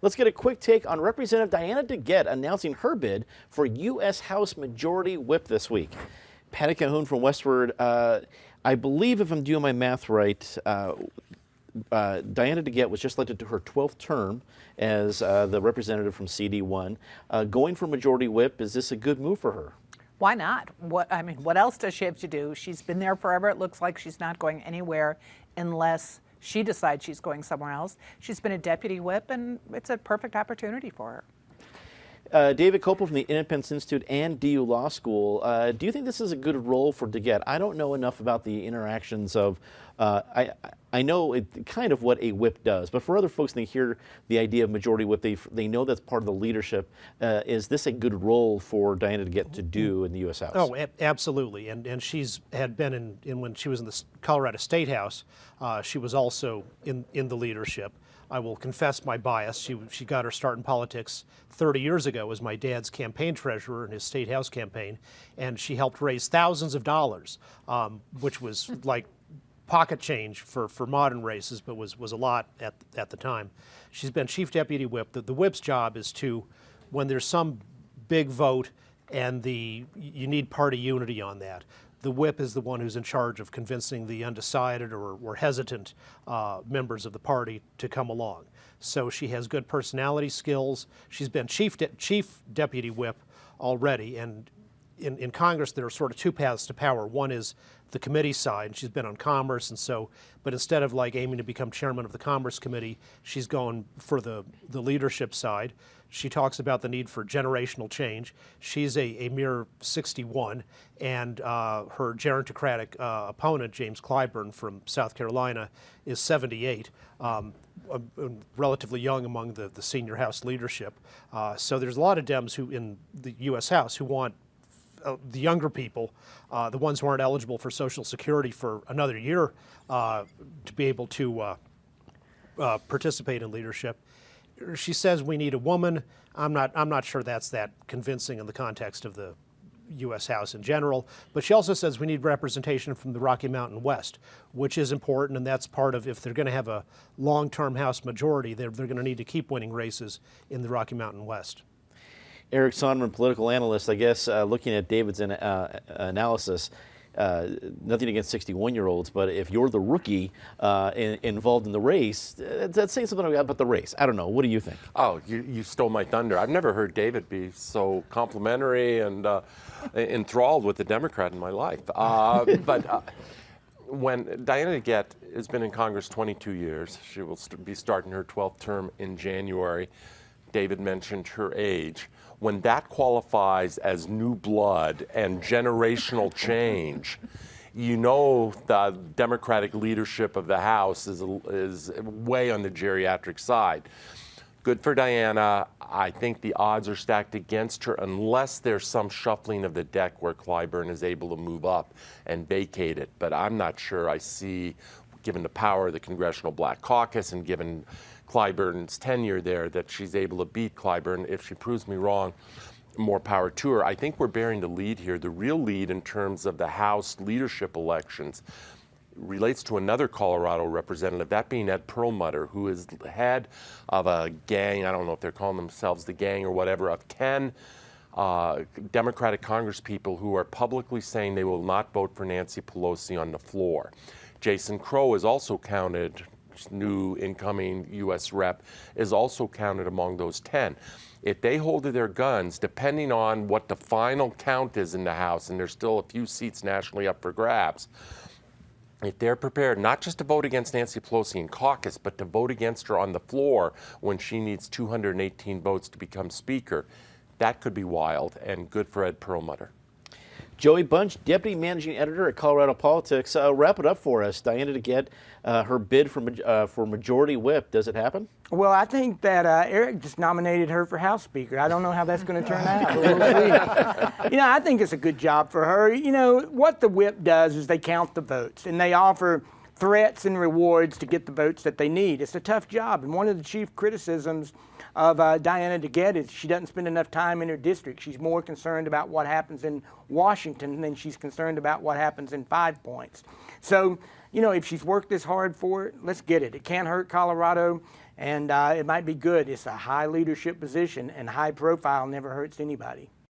Let's get a quick take on Representative Diana DeGette announcing her bid for U.S. House Majority Whip this week. Patty Calhoun from Westward, I believe if I'm doing my math right, Diana DeGette was just elected to her 12th term as the representative from CD1. Going for Majority Whip, is this a good move for her? Why not? What else does she have to do? She's been there forever. It looks like she's not going anywhere unless she decides she's going somewhere else. She's been a deputy whip, and it's a perfect opportunity for her. David Kopel from the Independence Institute and DU Law School. Do you think this is a good role for DeGette? I don't know enough about the interactions of, I know kind of what a whip does, but for other folks, they hear the idea of majority whip, they know that's part of the leadership. Is this a good role for Diana DeGette to do in the U.S. House? Oh, absolutely. And she's had been in when she was in the Colorado State House, she was also in the leadership. I will confess my bias. She got her start in politics 30 years ago as my dad's campaign treasurer in his state house campaign, and she helped raise thousands of dollars, which was like pocket change for modern races, but was a lot at the time. She's been chief deputy whip. The whip's job is to, when there's some big vote and you need party unity on that, the whip is the one who's in charge of convincing the undecided or hesitant members of the party to come along. So she has good personality skills. She's been chief deputy whip already, and in Congress there are sort of two paths to power. One is the committee side, and she's been on Commerce, and so, but instead of like aiming to become chairman of the Commerce Committee, she's going for the leadership side. She talks about the need for generational change. She's a mere 61, and her gerontocratic opponent, James Clyburn from South Carolina, is 78, relatively young among the senior House leadership. So there's a lot of Dems who in the U.S. House who want the younger people, the ones who aren't eligible for Social Security for another year, to be able to participate in leadership. She says we need a woman. I'm not sure that's that convincing in the context of the U.S. House in general, but she also says we need representation from the Rocky Mountain West, which is important, and that's part of, if they're going to have a long-term House majority, they're going to need to keep winning races in the Rocky Mountain West. Eric Sonderman, political analyst, I guess, looking at David's analysis, nothing against 61-year-olds, but if you're the rookie involved in the race, that's saying something about the race. I don't know. What do you think? Oh, you stole my thunder. I've never heard David be so complimentary and enthralled with the Democrat in my life. When Diana DeGette has been in Congress 22 years, she will be starting her 12th term in January. David mentioned her age. When that qualifies as new blood and generational change, you know the Democratic leadership of the House is way on the geriatric side. Good for Diana. I think the odds are stacked against her unless there's some shuffling of the deck where Clyburn is able to move up and vacate it. But I'm not sure I see, given the power of the Congressional Black Caucus and given Clyburn's tenure there, that she's able to beat Clyburn. If she proves me wrong, more power to her. I think we're bearing the lead here. The real lead in terms of the House leadership elections relates to another Colorado representative, that being Ed Perlmutter, who is the head of a gang, I don't know if they're calling themselves the gang or whatever, of 10 Democratic congresspeople who are publicly saying they will not vote for Nancy Pelosi on the floor. Jason Crow is also counted, new incoming U.S. rep, is also counted among those 10. If they hold to their guns, depending on what the final count is in the House, and there's still a few seats nationally up for grabs, if they're prepared not just to vote against Nancy Pelosi in caucus, but to vote against her on the floor when she needs 218 votes to become Speaker, that could be wild, and good for Ed Perlmutter. Joey Bunch, Deputy Managing Editor at Colorado Politics. Wrap it up for us. Diana DeGette, her bid for Majority Whip. Does it happen? Well, I think that Eric just nominated her for House Speaker. I don't know how that's going to turn out, but we'll see. You know, I think it's a good job for her. You know, what the whip does is they count the votes, and they offer threats and rewards to get the votes that they need. It's a tough job, and one of the chief criticisms of Diana DeGette is she doesn't spend enough time in her district. She's more concerned about what happens in Washington than she's concerned about what happens in 5 Points. So, you know, if she's worked this hard for it, let's get it. It can't hurt Colorado. and it might be good. It's a high leadership position, and high profile never hurts anybody.